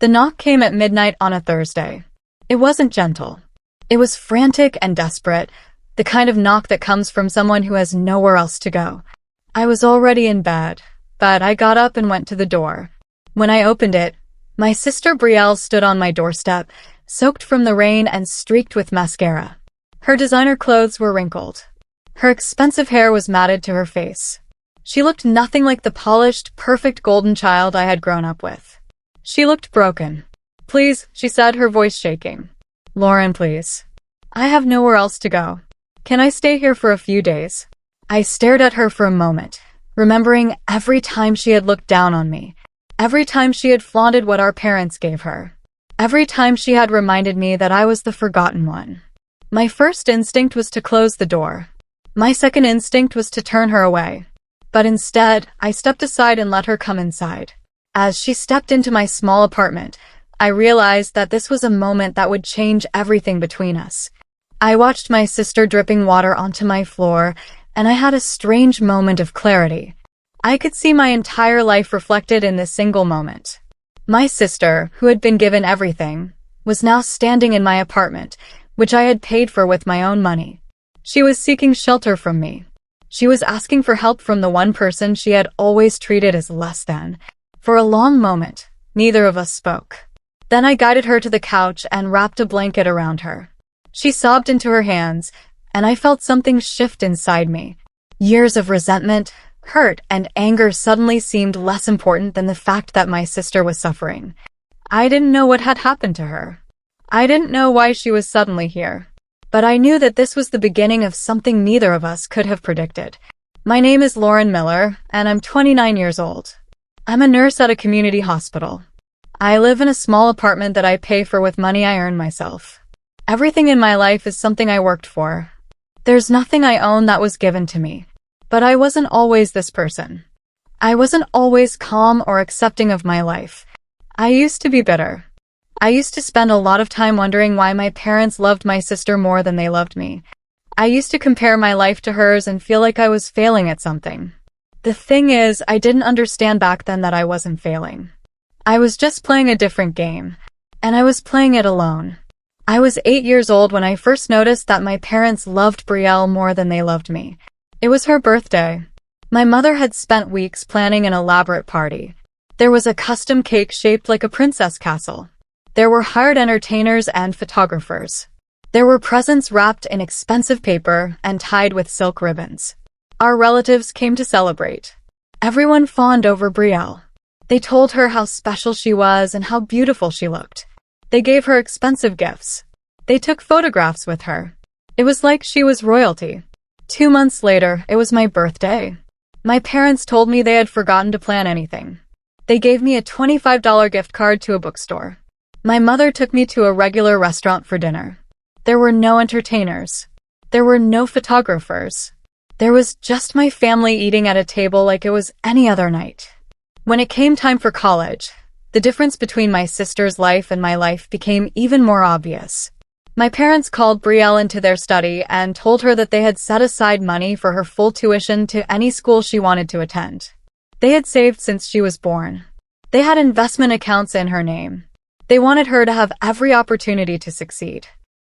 The knock came at midnight on a Thursday. It wasn't gentle. It was frantic and desperate, the kind of knock that comes from someone who has nowhere else to go. I was already in bed, but I got up and went to the door. When I opened it, my sister Brielle stood on my doorstep, soaked from the rain and streaked with mascara. Her designer clothes were wrinkled. Her expensive hair was matted to her face. She looked nothing like the polished, perfect golden child I had grown up with. She looked broken. "Please," she said, her voice shaking. "Lauren, please. I have nowhere else to go. Can I stay here for a few days?" I stared at her for a moment, remembering every time she had looked down on me, every time she had flaunted what our parents gave her, every time she had reminded me that I was the forgotten one. My first instinct was to close the door. My second instinct was to turn her away. But instead, I stepped aside and let her come inside. As she stepped into my small apartment, I realized that this was a moment that would change everything between us. I watched my sister dripping water onto my floor, and I had a strange moment of clarity. I could see my entire life reflected in this single moment. My sister, who had been given everything, was now standing in my apartment, which I had paid for with my own money. She was seeking shelter from me. She was asking for help from the one person she had always treated as less than. For a long moment, neither of us spoke. Then I guided her to the couch and wrapped a blanket around her. She sobbed into her hands, and I felt something shift inside me. Years of resentment, hurt, and anger suddenly seemed less important than the fact that my sister was suffering. I didn't know what had happened to her. I didn't know why she was suddenly here. But I knew that this was the beginning of something neither of us could have predicted. My name is Lauren Miller, and I'm 29 years old. I'm a nurse at a community hospital. I live in a small apartment that I pay for with money I earn myself. Everything in my life is something I worked for. There's nothing I own that was given to me. But I wasn't always this person. I wasn't always calm or accepting of my life. I used to be bitter. I used to spend a lot of time wondering why my parents loved my sister more than they loved me. I used to compare my life to hers and feel like I was failing at something. The thing is, I didn't understand back then that I wasn't failing. I was just playing a different game, and I was playing it alone. I was 8 years old when I first noticed that my parents loved Brielle more than they loved me. It was her birthday. My mother had spent weeks planning an elaborate party. There was a custom cake shaped like a princess castle. There were hired entertainers and photographers. There were presents wrapped in expensive paper and tied with silk ribbons. Our relatives came to celebrate. Everyone fawned over Brielle. They told her how special she was and how beautiful she looked. They gave her expensive gifts. They took photographs with her. It was like she was royalty. 2 months later, it was my birthday. My parents told me they had forgotten to plan anything. They gave me a $25 gift card to a bookstore. My mother took me to a regular restaurant for dinner. There were no entertainers. There were no photographers. There was just my family eating at a table like it was any other night. When it came time for college, the difference between my sister's life and my life became even more obvious. My parents called Brielle into their study and told her that they had set aside money for her full tuition to any school she wanted to attend. They had saved since she was born. They had investment accounts in her name. They wanted her to have every opportunity to succeed.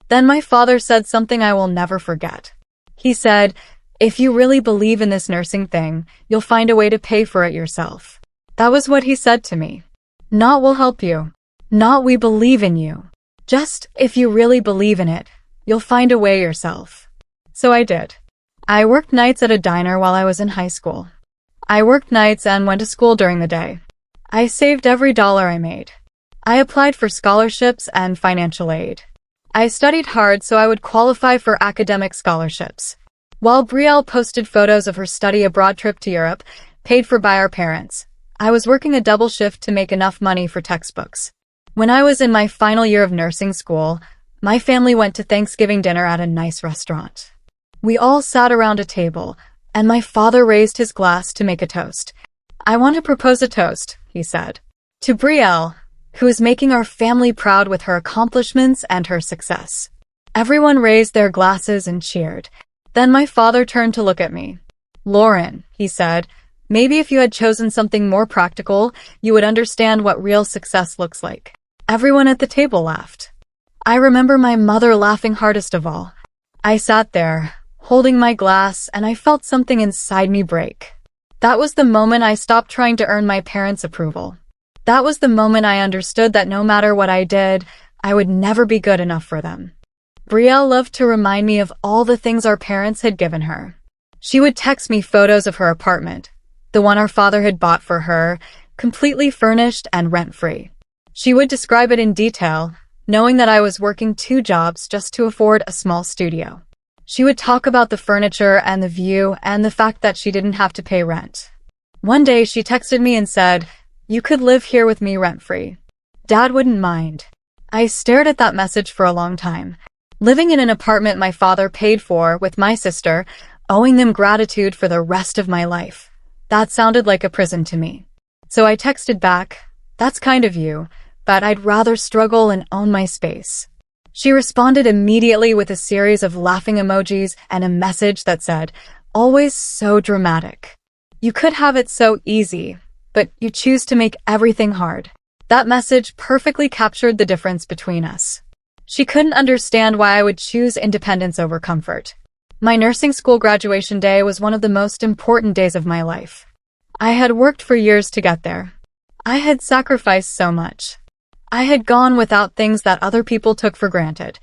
Then my father said something I will never forget. He said, "If you really believe in this nursing thing, you'll find a way to pay for it yourself." That was what he said to me. Not "we'll help you." Not "we believe in you." Just, "if you really believe in it, you'll find a way yourself." So I did. I worked nights at a diner while I was in high school. I worked nights and went to school during the day. I saved every dollar I made. I applied for scholarships and financial aid. I studied hard so I would qualify for academic scholarships. While Brielle posted photos of her study abroad trip to Europe, paid for by our parents, I was working a double shift to make enough money for textbooks. When I was in my final year of nursing school, my family went to Thanksgiving dinner at a nice restaurant. We all sat around a table, and my father raised his glass to make a toast. "I want to propose a toast," he said, "to Brielle, who is making our family proud with her accomplishments and her success." Everyone raised their glasses and cheered. Then my father turned to look at me. "Lauren," he said, "maybe if you had chosen something more practical, you would understand what real success looks like." Everyone at the table laughed. I remember my mother laughing hardest of all. I sat there, holding my glass, and I felt something inside me break. That was the moment I stopped trying to earn my parents' approval. That was the moment I understood that no matter what I did, I would never be good enough for them. Brielle loved to remind me of all the things our parents had given her. She would text me photos of her apartment, the one our father had bought for her, completely furnished and rent-free. She would describe it in detail, knowing that I was working 2 jobs just to afford a small studio. She would talk about the furniture and the view and the fact that she didn't have to pay rent. One day she texted me and said, "You could live here with me rent-free. Dad wouldn't mind." I stared at that message for a long time. Living in an apartment my father paid for with my sister, owing them gratitude for the rest of my life. That sounded like a prison to me. So I texted back, "That's kind of you, but I'd rather struggle and own my space." She responded immediately with a series of laughing emojis and a message that said, "Always so dramatic. You could have it so easy, but you choose to make everything hard." That message perfectly captured the difference between us. She couldn't understand why I would choose independence over comfort. My nursing school graduation day was one of the most important days of my life. I had worked for years to get there. I had sacrificed so much. I had gone without things that other people took for granted.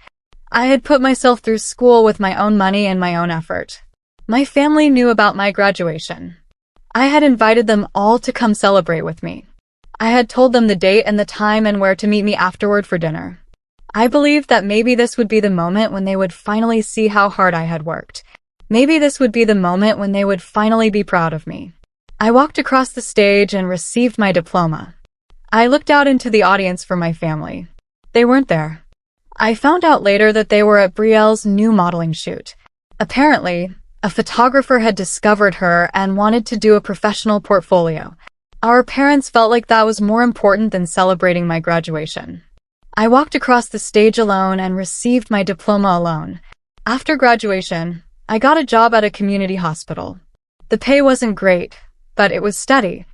I had put myself through school with my own money and my own effort. My family knew about my graduation. I had invited them all to come celebrate with me. I had told them the date and the time and where to meet me afterward for dinner. I believed that maybe this would be the moment when they would finally see how hard I had worked. Maybe this would be the moment when they would finally be proud of me. I walked across the stage and received my diploma. I looked out into the audience for my family. They weren't there. I found out later that they were at Brielle's new modeling shoot. Apparently, a photographer had discovered her and wanted to do a professional portfolio. Our parents felt like that was more important than celebrating my graduation. I walked across the stage alone and received my diploma alone. After graduation, I got a job at a community hospital. The pay wasn't great, but it was steady.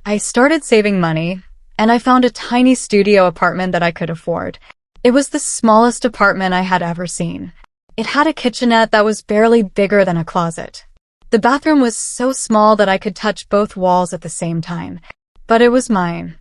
I started saving money, and I found a tiny studio apartment that I could afford. It was the smallest apartment I had ever seen. It had a kitchenette that was barely bigger than a closet. The bathroom was so small that I could touch both walls at the same time. But it was mine.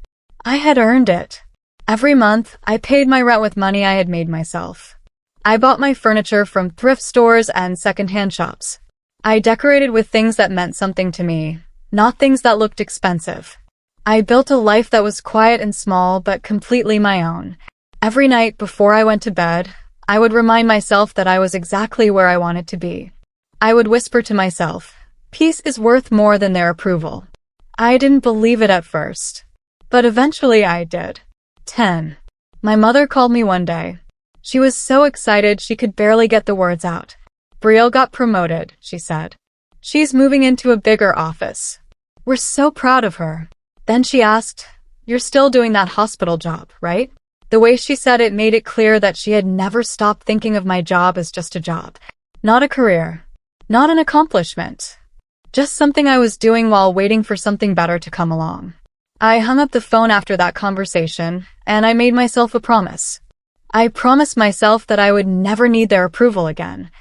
I had earned it. Every month, I paid my rent with money I had made myself. I bought my furniture from thrift stores and secondhand shops. I decorated with things that meant something to me, not things that looked expensive. I built a life that was quiet and small, but completely my own. Every night before I went to bed, I would remind myself that I was exactly where I wanted to be. I would whisper to myself, "Peace is worth more than their approval." I didn't believe it at first, but eventually I did. 10. My mother called me one day. She was so excited she could barely get the words out. "Brielle got promoted," she said. "She's moving into a bigger office. We're so proud of her." Then she asked, "You're still doing that hospital job, right?" The way she said it made it clear that she had never stopped thinking of my job as just a job. Not a career. Not an accomplishment. Just something I was doing while waiting for something better to come along. I hung up the phone after that conversation, and I made myself a promise. I promised myself that I would never need their approval again.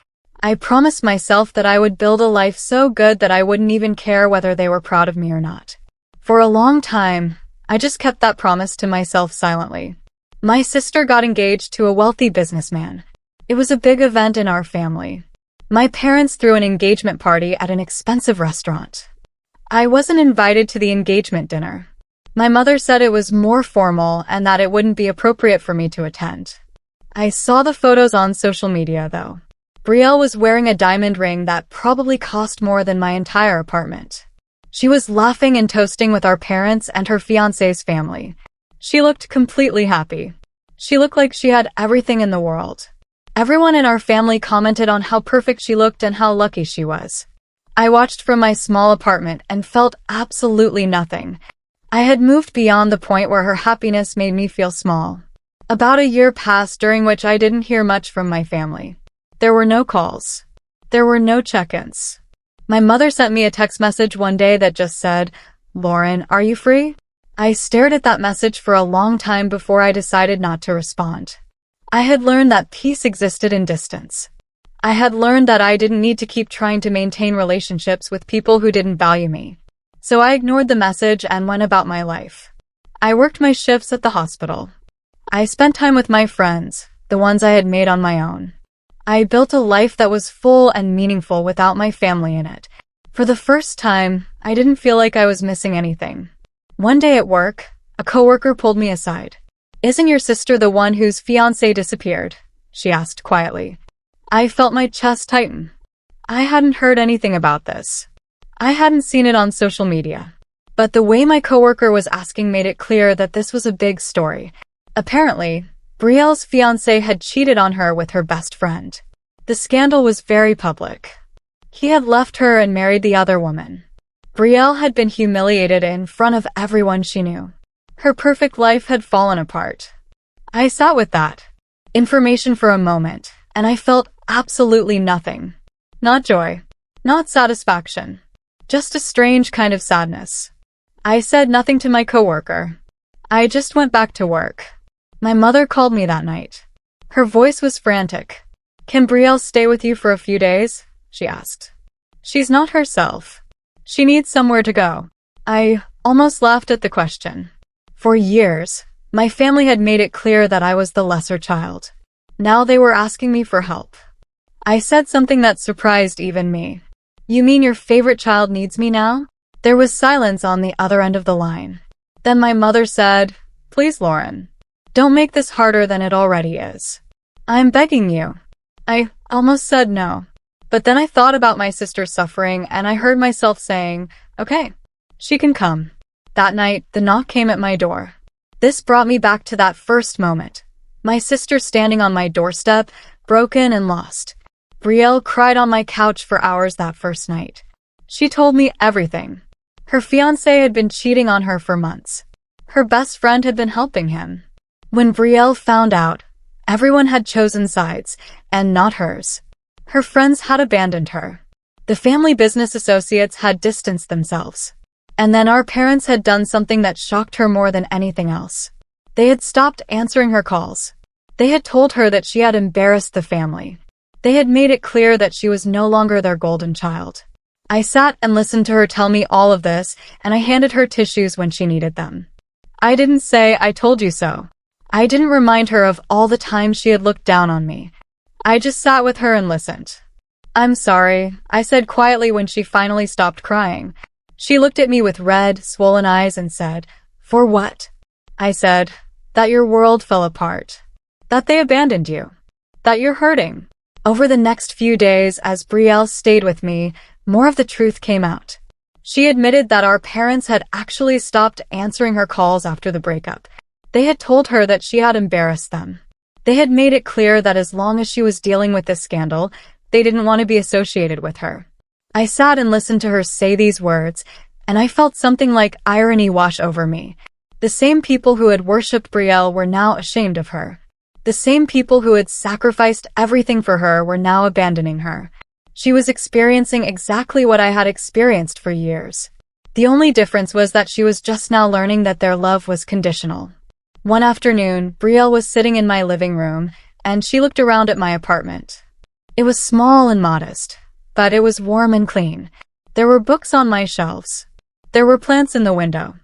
I promised myself that I would build a life so good that I wouldn't even care whether they were proud of me or not. For a long time, I just kept that promise to myself silently. My sister got engaged to a wealthy businessman. It was a big event in our family. My parents threw an engagement party at an expensive restaurant. I wasn't invited to the engagement dinner. My mother said it was more formal and that it wouldn't be appropriate for me to attend. I saw the photos on social media, though. Brielle was wearing a diamond ring that probably cost more than my entire apartment. She was laughing and toasting with our parents and her fiancé's family. She looked completely happy. She looked like she had everything in the world. Everyone in our family commented on how perfect she looked and how lucky she was. I watched from my small apartment and felt absolutely nothing. I had moved beyond the point where her happiness made me feel small. About a year passed during which I didn't hear much from my family. There were no calls. There were no check-ins. My mother sent me a text message one day that just said, "Lauren, are you free?" I stared at that message for a long time before I decided not to respond. I had learned that peace existed in distance. I had learned that I didn't need to keep trying to maintain relationships with people who didn't value me. So I ignored the message and went about my life. I worked my shifts at the hospital. I spent time with my friends, the ones I had made on my own. I built a life that was full and meaningful without my family in it. For the first time, I didn't feel like I was missing anything. One day at work, a coworker pulled me aside. "Isn't your sister the one whose fiancé disappeared?" she asked quietly. I felt my chest tighten. I hadn't heard anything about this. I hadn't seen it on social media. But the way my coworker was asking made it clear that this was a big story. Apparently, Brielle's fiancé had cheated on her with her best friend. The scandal was very public. He had left her and married the other woman. Brielle had been humiliated in front of everyone she knew. Her perfect life had fallen apart. I sat with that information for a moment, and I felt absolutely nothing. Not joy. Not satisfaction. Just a strange kind of sadness. I said nothing to my coworker. I just went back to work. My mother called me that night. Her voice was frantic. "Can Brielle stay with you for a few days?" she asked. "She's not herself. She needs somewhere to go." I almost laughed at the question. For years, my family had made it clear that I was the lesser child. Now they were asking me for help. I said something that surprised even me. "You mean your favorite child needs me now?" There was silence on the other end of the line. Then my mother said, "Please, Lauren, don't make this harder than it already is. I'm begging you." I almost said no. But then I thought about my sister's suffering and I heard myself saying, "Okay, she can come." That night, the knock came at my door. This brought me back to that first moment. My sister standing on my doorstep, broken and lost. Brielle cried on my couch for hours that first night. She told me everything. Her fiancé had been cheating on her for months. Her best friend had been helping him. When Brielle found out, everyone had chosen sides, and not hers. Her friends had abandoned her. The family business associates had distanced themselves. And then our parents had done something that shocked her more than anything else. They had stopped answering her calls. They had told her that she had embarrassed the family. They had made it clear that she was no longer their golden child. I sat and listened to her tell me all of this, and I handed her tissues when she needed them. I didn't say, "I told you so." I didn't remind her of all the times she had looked down on me. I just sat with her and listened. "I'm sorry," I said quietly when she finally stopped crying. She looked at me with red, swollen eyes and said, "For what?" I said, "That your world fell apart. That they abandoned you. That you're hurting." Over the next few days, as Brielle stayed with me, more of the truth came out. She admitted that our parents had actually stopped answering her calls after the breakup. They had told her that she had embarrassed them. They had made it clear that as long as she was dealing with this scandal, they didn't want to be associated with her. I sat and listened to her say these words, and I felt something like irony wash over me. The same people who had worshipped Brielle were now ashamed of her. The same people who had sacrificed everything for her were now abandoning her. She was experiencing exactly what I had experienced for years. The only difference was that she was just now learning that their love was conditional. One afternoon, Brielle was sitting in my living room, and she looked around at my apartment. It was small and modest, but it was warm and clean. There were books on my shelves. There were plants in the window.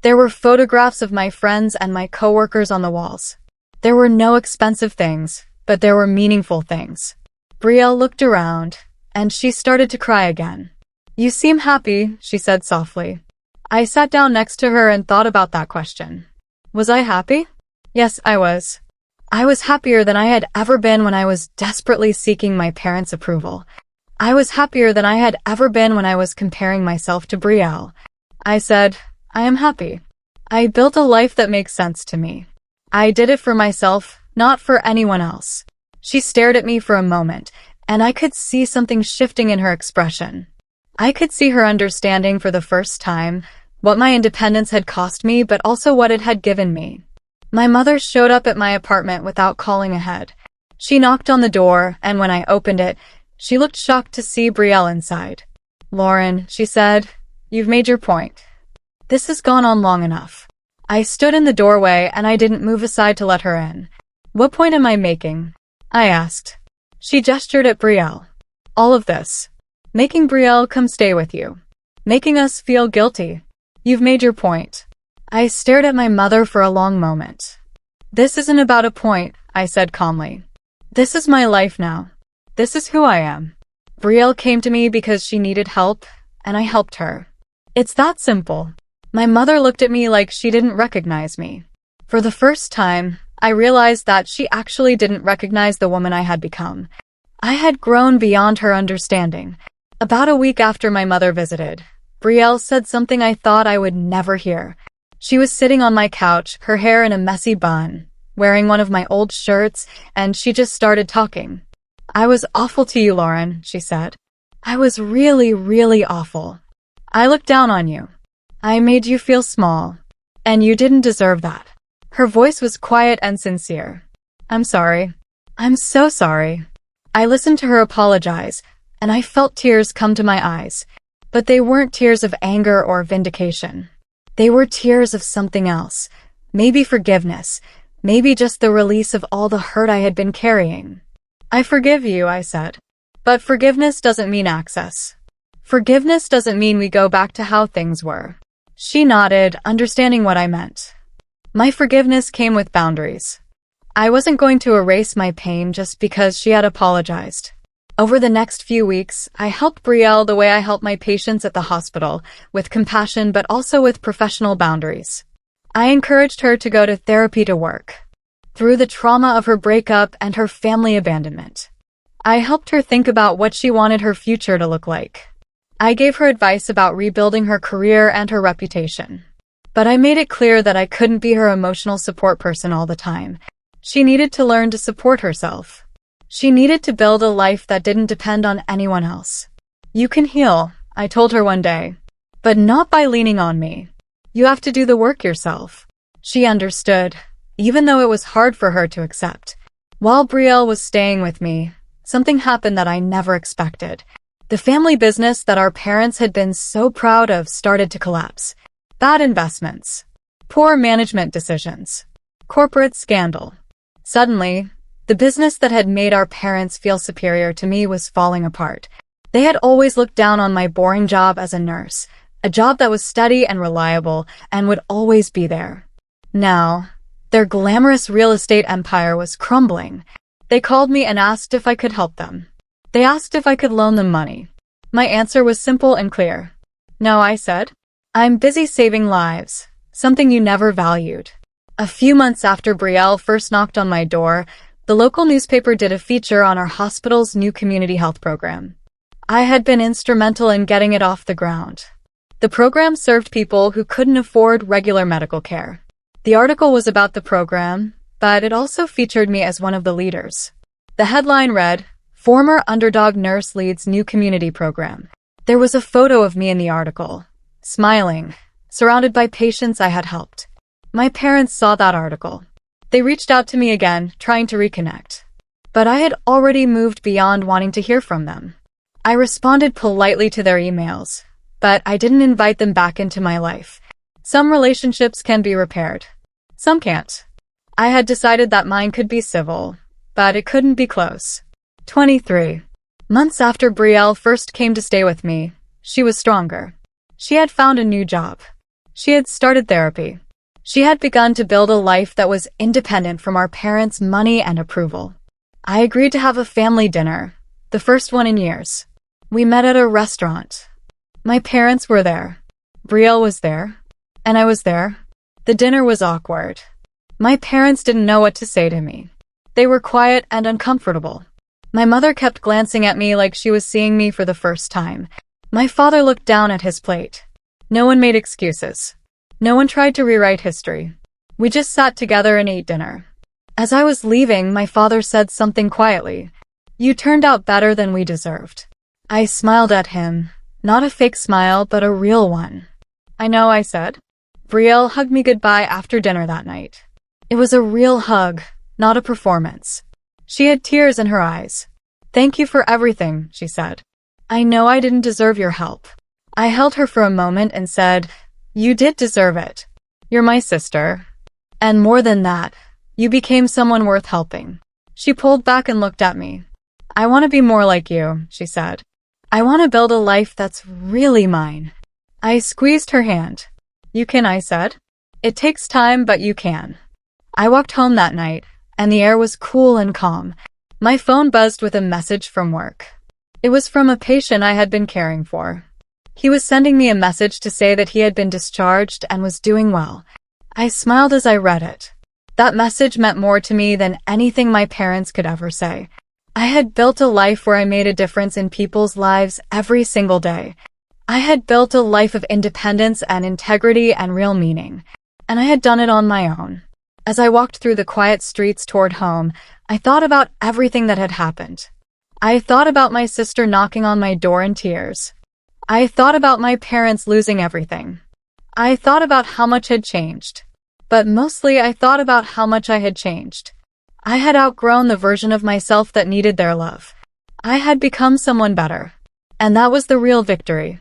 There were photographs of my friends and my coworkers on the walls. There were no expensive things, but there were meaningful things. Brielle looked around, and she started to cry again. "You seem happy," she said softly. I sat down next to her and thought about that question. Was I happy? Yes, I was. I was happier than I had ever been when I was desperately seeking my parents' approval. I was happier than I had ever been when I was comparing myself to Brielle. I said, "I am happy. I built a life that makes sense to me. I did it for myself, not for anyone else." She stared at me for a moment, and I could see something shifting in her expression. I could see her understanding for the first time what my independence had cost me, but also what it had given me. My mother showed up at my apartment without calling ahead. She knocked on the door, and when I opened it, she looked shocked to see Brielle inside. "Lauren," she said, "you've made your point. This has gone on long enough. I stood in the doorway and I didn't move aside to let her in. What point am I making? I asked. She gestured at Brielle. All of this. Making Brielle come stay with you. Making us feel guilty. You've made your point. I stared at my mother for a long moment. This isn't about a point, I said calmly. This is my life now. This is who I am. Brielle came to me because she needed help, and I helped her. It's that simple. My mother looked at me like she didn't recognize me. For the first time, I realized that she actually didn't recognize the woman I had become. I had grown beyond her understanding. About a week after my mother visited, Brielle said something I thought I would never hear. She was sitting on my couch, her hair in a messy bun, wearing one of my old shirts, and she just started talking. I was awful to you, Lauren, she said. I was really, really awful. I looked down on you. I made you feel small, and you didn't deserve that. Her voice was quiet and sincere. I'm sorry. I'm so sorry. I listened to her apologize, and I felt tears come to my eyes. But they weren't tears of anger or vindication. They were tears of something else. Maybe forgiveness. Maybe just the release of all the hurt I had been carrying. I forgive you, I said. But forgiveness doesn't mean access. Forgiveness doesn't mean we go back to how things were. She nodded, understanding what I meant. My forgiveness came with boundaries. I wasn't going to erase my pain just because she had apologized. Over the next few weeks, I helped Brielle the way I help my patients at the hospital, with compassion but also with professional boundaries. I encouraged her to go to therapy to work. Through the trauma of her breakup and her family abandonment, I helped her think about what she wanted her future to look like. I gave her advice about rebuilding her career and her reputation. But I made it clear that I couldn't be her emotional support person all the time. She needed to learn to support herself. She needed to build a life that didn't depend on anyone else. You can heal, I told her one day, but not by leaning on me. You have to do the work yourself. She understood, even though it was hard for her to accept. While Brielle was staying with me, something happened that I never expected. The family business that our parents had been so proud of started to collapse. Bad investments, poor management decisions, corporate scandal. Suddenly, the business that had made our parents feel superior to me was falling apart. They had always looked down on my boring job as a nurse, a job that was steady and reliable and would always be there. Now, their glamorous real estate empire was crumbling. They called me and asked if I could help them. They asked if I could loan them money. My answer was simple and clear. No, I said. I'm busy saving lives, something you never valued. A few months after Brielle first knocked on my door, the local newspaper did a feature on our hospital's new community health program. I had been instrumental in getting it off the ground. The program served people who couldn't afford regular medical care. The article was about the program, but it also featured me as one of the leaders. The headline read, "Former underdog nurse leads new community program." There was a photo of me in the article, smiling, surrounded by patients I had helped. My parents saw that article. They reached out to me again, trying to reconnect. But I had already moved beyond wanting to hear from them. I responded politely to their emails, but I didn't invite them back into my life. Some relationships can be repaired. Some can't. I had decided that mine could be civil, but it couldn't be close. 23 months after Brielle first came to stay with me, she was stronger. She had found a new job. She had started therapy. She had begun to build a life that was independent from our parents' money and approval. I agreed to have a family dinner, the first one in years. We met at a restaurant. My parents were there. Brielle was there. And I was there. The dinner was awkward. My parents didn't know what to say to me. They were quiet and uncomfortable. My mother kept glancing at me like she was seeing me for the first time. My father looked down at his plate. No one made excuses. No one tried to rewrite history. We just sat together and ate dinner. As I was leaving, my father said something quietly. "You turned out better than we deserved." I smiled at him. Not a fake smile, but a real one. "I know," I said. Brielle hugged me goodbye after dinner that night. It was a real hug, not a performance. She had tears in her eyes. "Thank you for everything," she said. "I know I didn't deserve your help." I held her for a moment and said, "You did deserve it." You're my sister. And more than that, you became someone worth helping. She pulled back and looked at me. I want to be more like you, she said. I want to build a life that's really mine. I squeezed her hand. You can, I said. It takes time, but you can. I walked home that night, and the air was cool and calm. My phone buzzed with a message from work. It was from a patient I had been caring for. He was sending me a message to say that he had been discharged and was doing well. I smiled as I read it. That message meant more to me than anything my parents could ever say. I had built a life where I made a difference in people's lives every single day. I had built a life of independence and integrity and real meaning. And I had done it on my own. As I walked through the quiet streets toward home, I thought about everything that had happened. I thought about my sister knocking on my door in tears. I thought about my parents losing everything. I thought about how much had changed. But mostly I thought about how much I had changed. I had outgrown the version of myself that needed their love. I had become someone better. And that was the real victory.